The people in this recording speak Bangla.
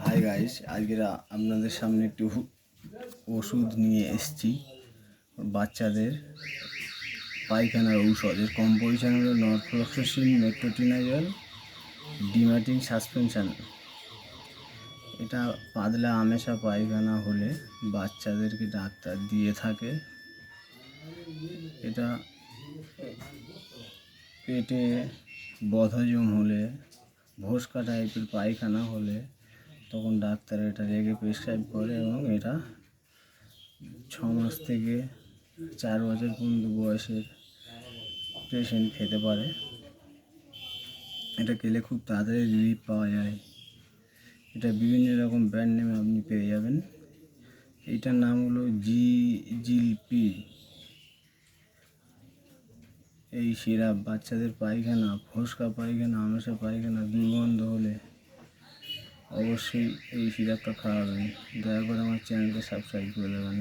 হাই গাইস, আজকে আপনাদের সামনে একটু ওষুধ নিয়ে এসেছি। বাচ্চাদের পায়খানার ঔষধ। এর কম্পোজিশন হলো নরফ্লক্সাসিন, মেট্রোটিনাজল, ডিমাটিন সাসপেনশন। এটা পাতলা আমেশা পায়খানা হলে বাচ্চাদেরকে ডাক্তার দিয়ে থাকে। এটা পেটে বদহজম হলে, ভোসকা টাইপের পায়খানা হলে তখন ডাক্তার এটা রেগে প্রেসক্রাইব করে এবং এটা 6 মাস থেকে 4 বছর পর্যন্ত বয়সের পেশেন্ট খেতে পারে। এটা খেলে খুব তাড়াতাড়ি রিলিফ পাওয়া যায়। এটা বিভিন্ন রকম ব্র্যান্ড নেমে আপনি পেয়ে যাবেন। এইটার নাম হলো জিলপি। এই সিরাপ বাচ্চাদের পায়খানা, ফোসকা পায়খানা, আমেশা পায়খানা, দুর্গন্ধ হলে অবশ্যই এই সিরাপটা খাওয়াবেন। দয়া করে আমার চ্যানেলকে সাবস্ক্রাইব করে দেবেন।